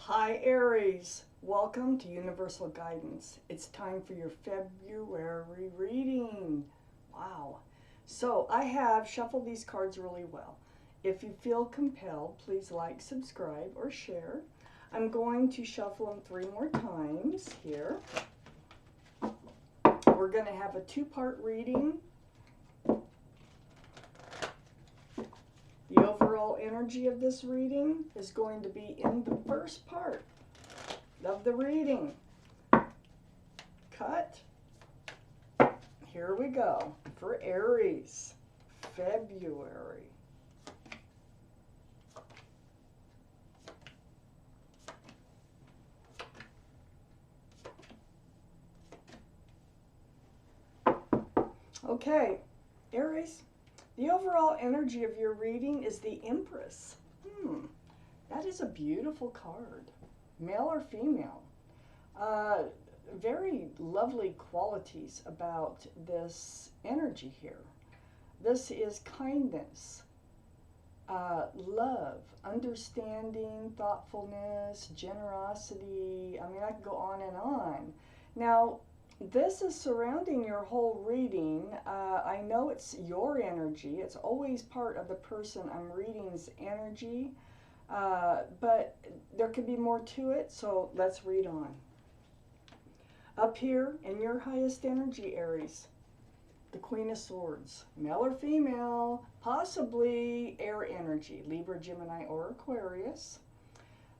Hi Aries, welcome to Universal Guidance. It's time for your February reading. Wow. So I have shuffled these cards really well. If you feel compelled, please like, subscribe, or share. I'm going to shuffle them 3 more times here. We're going to have a 2-part reading. The overall energy of this reading is going to be in the first part of the reading. Cut. Here we go for Aries, February. Okay, Aries. The overall energy of your reading is the Empress. That is a beautiful card. Male or female. Very lovely qualities about this energy here. This is kindness, love, understanding, thoughtfulness, generosity. I mean, I could go on and on. Now, this is surrounding your whole reading. I know it's your energy. It's always part of the person I'm reading's energy. But there could be more to it, so let's read on. Up here in your highest energy, Aries, the Queen of Swords. Male or female, possibly air energy, Libra, Gemini, or Aquarius.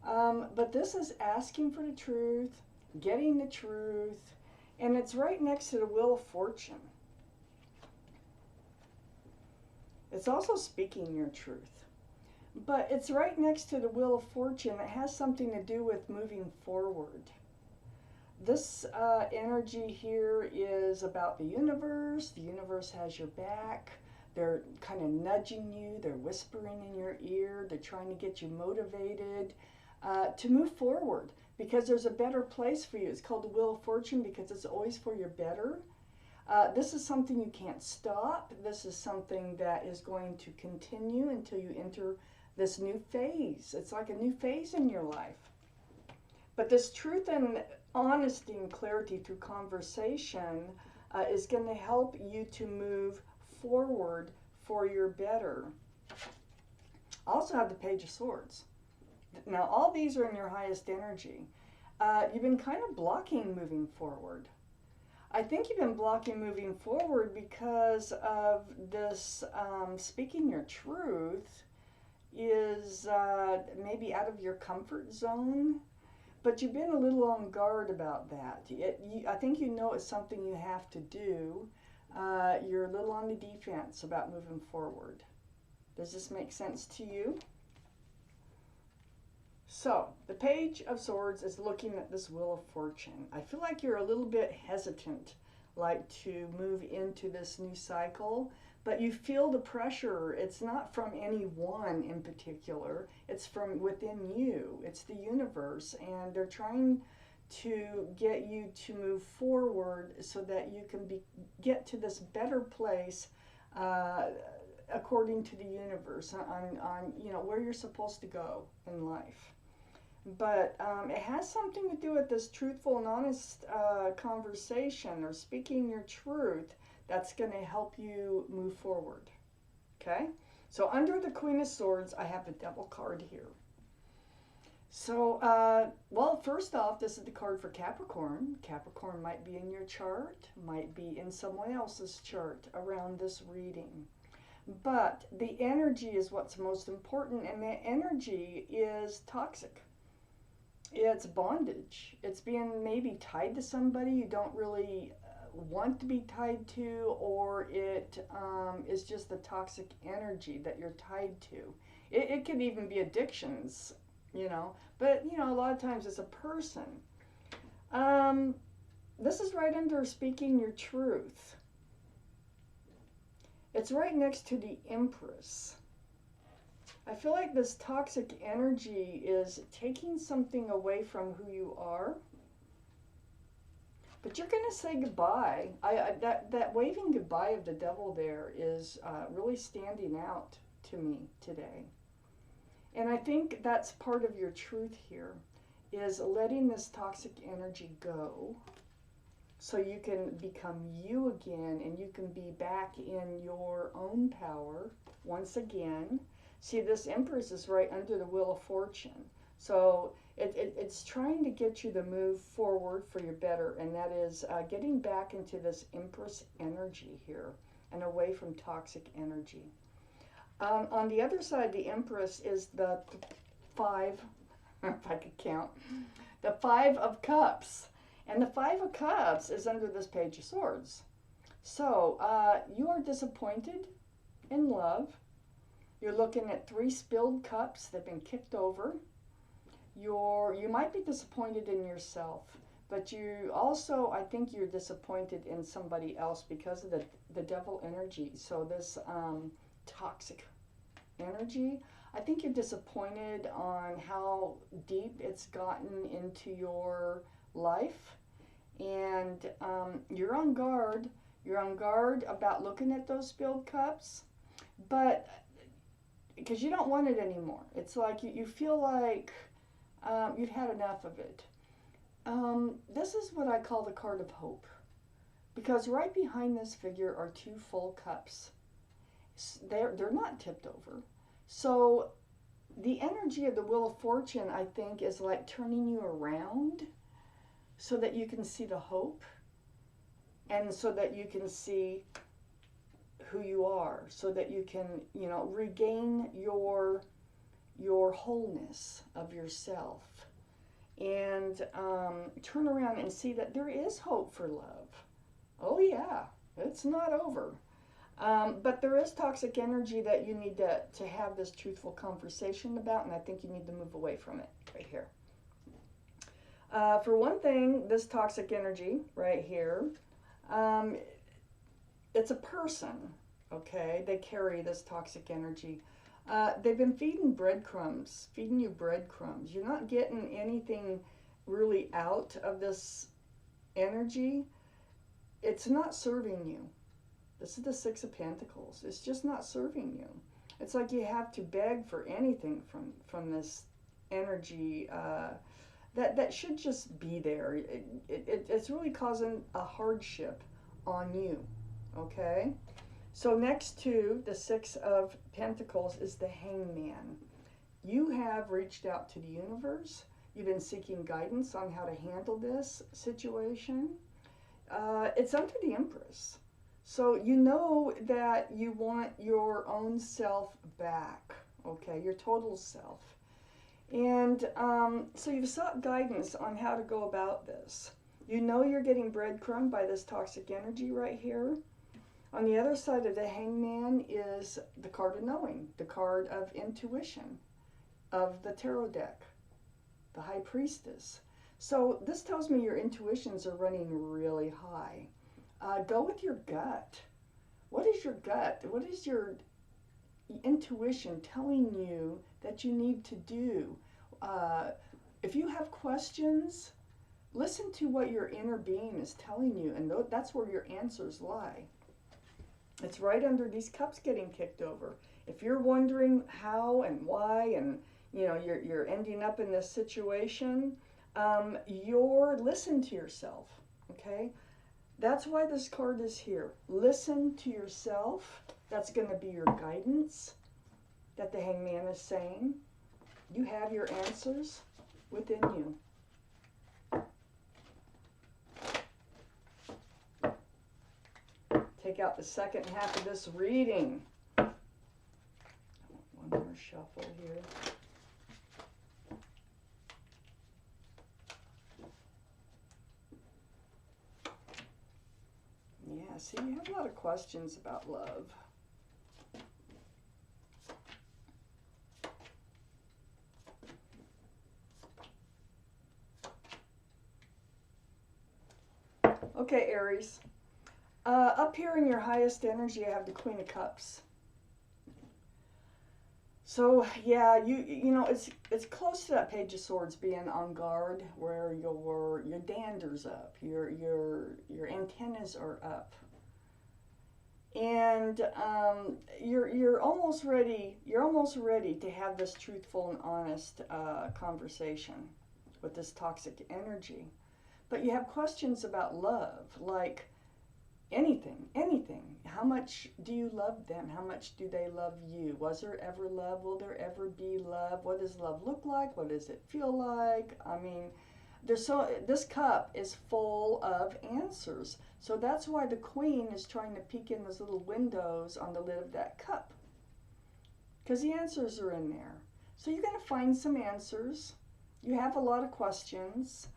But this is asking for the truth, getting the truth, and it's right next to the Wheel of Fortune. It's also speaking your truth. But it's right next to the Wheel of Fortune. It has something to do with moving forward. This energy here is about the universe. The universe has your back. They're kind of nudging you. They're whispering in your ear. They're trying to get you motivated to move forward, because there's a better place for you. It's called the Wheel of Fortune because it's always for your better. This is something you can't stop. This is something that is going to continue until you enter this new phase. It's like a new phase in your life. But this truth and honesty and clarity through conversation is going to help you to move forward for your better. I also have the Page of Swords. Now, all these are in your highest energy. You've been kind of blocking moving forward. I think you've been blocking moving forward because of this speaking your truth is maybe out of your comfort zone, but you've been a little on guard about that. I think you know it's something you have to do. You're a little on the defense about moving forward. Does this make sense to you? So, the Page of Swords is looking at this Wheel of Fortune. I feel like you're a little bit hesitant, like to move into this new cycle, but you feel the pressure. It's not from anyone in particular. It's from within you. It's the universe, and they're trying to get you to move forward so that you can get to this better place according to the universe on where you're supposed to go in life. But it has something to do with this truthful and honest conversation or speaking your truth that's going to help you move forward. Okay? So under the Queen of Swords, I have the Devil card here. So, well, first off, this is the card for Capricorn. Capricorn might be in your chart, might be in someone else's chart around this reading. But the energy is what's most important, and the energy is toxic. It's bondage. It's being maybe tied to somebody you don't really want to be tied to, or it is just the toxic energy that you're tied to. It could even be addictions, but a lot of times it's a person. This is right under speaking your truth. It's right next to the Empress. I feel like this toxic energy is taking something away from who you are. But you're going to say goodbye. That waving goodbye of the Devil there is really standing out to me today. And I think that's part of your truth here, is letting this toxic energy go so you can become you again and you can be back in your own power once again. See, this Empress is right under the Wheel of Fortune. So it's trying to get you to move forward for your better, and that is getting back into this Empress energy here and away from toxic energy. On the other side, the Empress is the five, if I could count, the Five of Cups. And the Five of Cups is under this Page of Swords. So you are disappointed in love. You're looking at 3 spilled cups that have been kicked over. You might be disappointed in yourself, but you also, I think you're disappointed in somebody else because of the devil energy. So this toxic energy, I think you're disappointed on how deep it's gotten into your life, and you're on guard. You're on guard about looking at those spilled cups, but because you don't want it anymore. It's like you feel like you've had enough of it. This is what I call the card of hope, because right behind this figure are 2 full cups. They're not tipped over. So the energy of the Wheel of Fortune, I think, is like turning you around so that you can see the hope and so that you can see who you are, so that you can, you know, regain your wholeness of yourself and turn around and see that there is hope for love. Oh yeah, it's not over. But there is toxic energy that you need to have this truthful conversation about, and I think you need to move away from it right here. For one thing, this toxic energy right here, it's a person, okay? They carry this toxic energy. They've been feeding you breadcrumbs. You're not getting anything really out of this energy. It's not serving you. This is the Six of Pentacles. It's just not serving you. It's like you have to beg for anything from this energy that should just be there. It's really causing a hardship on you, okay? So next to the Six of Pentacles is the Hangman. You have reached out to the universe. You've been seeking guidance on how to handle this situation. It's under the Empress. So you know that you want your own self back, okay, your total self. And so you've sought guidance on how to go about this. You know you're getting breadcrumbed by this toxic energy right here. On the other side of the Hangman is the card of knowing, the card of intuition of the tarot deck, the High Priestess. So this tells me your intuitions are running really high. Go with your gut. What is your gut? What is your intuition telling you that you need to do? If you have questions, listen to what your inner being is telling you, and that's where your answers lie. It's right under these cups getting kicked over. If you're wondering how and why, and you know you're ending up in this situation, listen to yourself, okay? That's why this card is here. Listen to yourself. That's going to be your guidance that the Hangman is saying. You have your answers within you. Take out the second half of this reading. One more shuffle here. Yeah, see, you have a lot of questions about love. Okay, Aries. Up here in your highest energy, I have the Queen of Cups. So yeah, you know it's close to that Page of Swords, being on guard, where your dander's up, your antennas are up, and you're almost ready. You're almost ready to have this truthful and honest conversation. with this toxic energy. But you have questions about love, like anything. How much do you love them? How much do they love you? Was there ever love? Will there ever be love? What does love look like? What does it feel like? I mean, this cup is full of answers. So that's why the queen is trying to peek in those little windows on the lid of that cup, because the answers are in there. So you're going to find some answers. You have a lot of questions.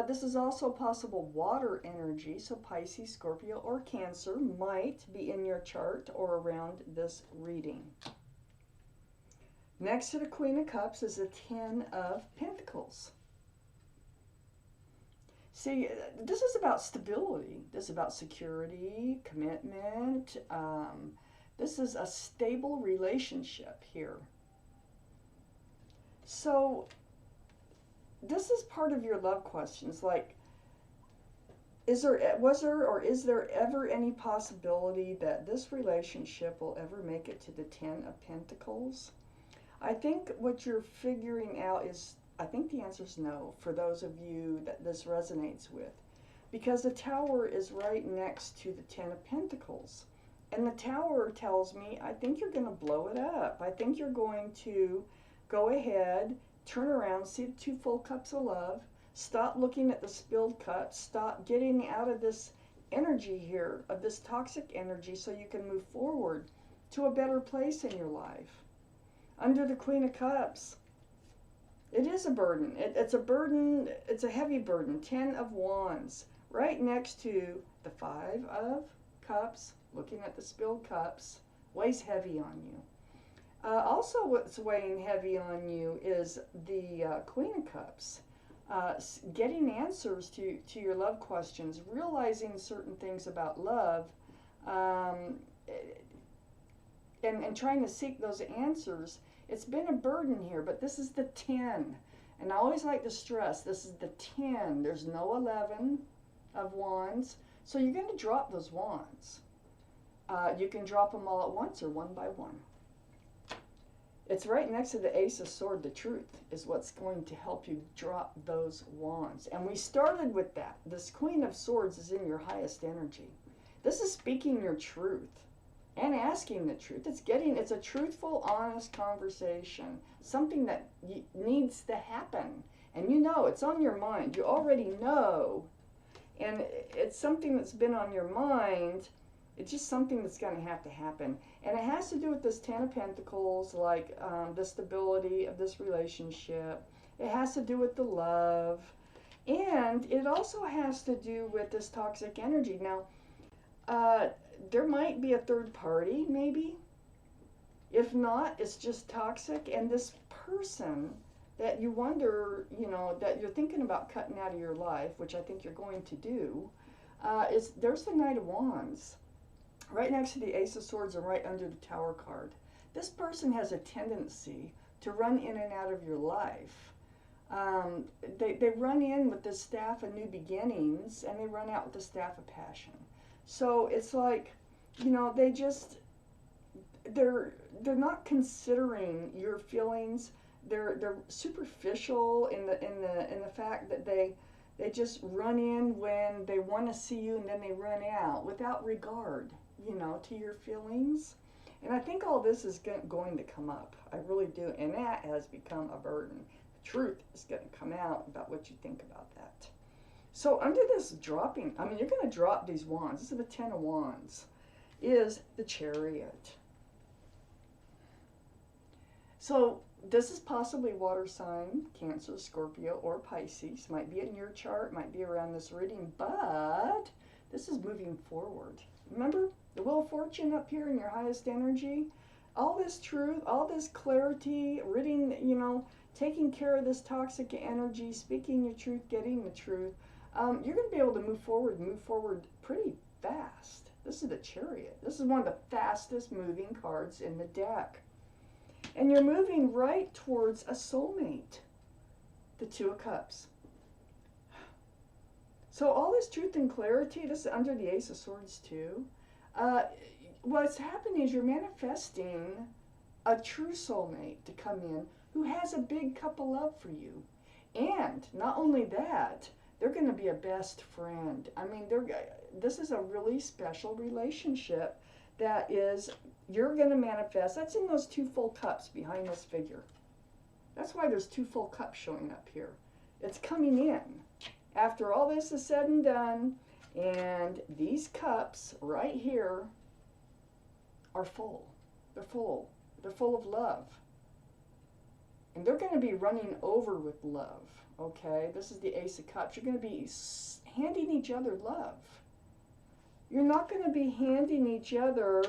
This is also possible water energy, so Pisces, Scorpio, or Cancer might be in your chart or around this reading. Next to the Queen of Cups is the Ten of Pentacles. See, this is about stability. This is about security, commitment. This is a stable relationship here. So this is part of your love questions, like, was there or is there ever any possibility that this relationship will ever make it to the Ten of Pentacles? I think what you're figuring out is, I think the answer is no, for those of you that this resonates with, because the Tower is right next to the Ten of Pentacles. And the Tower tells me, I think you're going to blow it up. I think you're going to go ahead, turn around, see the two full cups of love, stop looking at the spilled cups, stop getting out of this energy here, of this toxic energy, so you can move forward to a better place in your life. Under the Queen of Cups, it is a burden. It's a burden, it's a heavy burden. 10 of Wands, right next to the 5 of Cups, looking at the spilled cups, weighs heavy on you. Also, what's weighing heavy on you is the Queen of Cups. Getting answers to your love questions, realizing certain things about love, and trying to seek those answers. It's been a burden here, but this is the 10. And I always like to stress, this is the 10. There's no 11 of Wands. So you're going to drop those wands. You can drop them all at once or one by one. It's right next to the Ace of Swords. The truth is what's going to help you drop those wands. And we started with that. This Queen of Swords is in your highest energy. This is speaking your truth and asking the truth. It's a truthful, honest conversation. Something that needs to happen. And you know, it's on your mind. You already know. And it's something that's been on your mind. It's just something that's going to have to happen. And it has to do with this Ten of Pentacles, like the stability of this relationship. It has to do with the love. And it also has to do with this toxic energy. Now, there might be a third party, maybe. If not, it's just toxic. And this person that you wonder, you know, that you're thinking about cutting out of your life, which I think you're going to do, there's the Knight of Wands. Right next to the Ace of Swords and right under the Tower card. This person has a tendency to run in and out of your life. They run in with the Staff of New Beginnings and they run out with the Staff of Passion. So it's like, you know, they're not considering your feelings. They're superficial in the fact that they just run in when they want to see you and then they run out without regard, you know, to your feelings. And I think all this is going to come up. I really do. And that has become a burden. The truth is going to come out about what you think about that. So under this dropping, I mean, you're going to drop these wands. This is the 10 of Wands, is the Chariot. So this is possibly water sign, Cancer, Scorpio, or Pisces. Might be in your chart, might be around this reading, but this is moving forward. Remember the Wheel of Fortune up here in your highest energy? All this truth, all this clarity, ridding, you know, taking care of this toxic energy, speaking your truth, getting the truth. You're going to be able to move forward pretty fast. This is the Chariot. This is one of the fastest moving cards in the deck. And you're moving right towards a soulmate, the Two of Cups. So all this truth and clarity, this is under the Ace of Swords too. What's happening is you're manifesting a true soulmate to come in who has a big cup of love for you. And not only that, they're going to be a best friend. I mean, this is a really special relationship that is, you're going to manifest. That's in those 2 full cups behind this figure. That's why there's 2 full cups showing up here. It's coming in after all this is said and done, and these cups right here are full. They're full. They're full of love. And they're going to be running over with love, okay? This is the Ace of Cups. You're going to be handing each other love. You're not going to be handing each other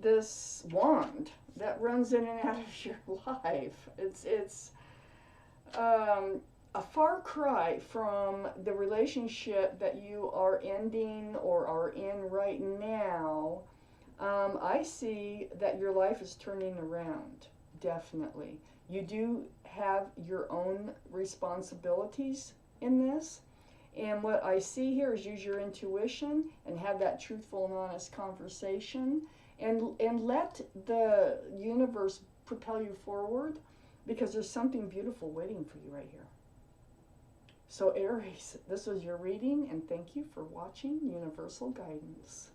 this wand that runs in and out of your life. It's a far cry from the relationship that you are ending or are in right now. I see that your life is turning around, definitely. You do have your own responsibilities in this. And what I see here is use your intuition and have that truthful and honest conversation, and let the universe propel you forward, because there's something beautiful waiting for you right here. So Aries, this was your reading, and thank you for watching Universal Guidance.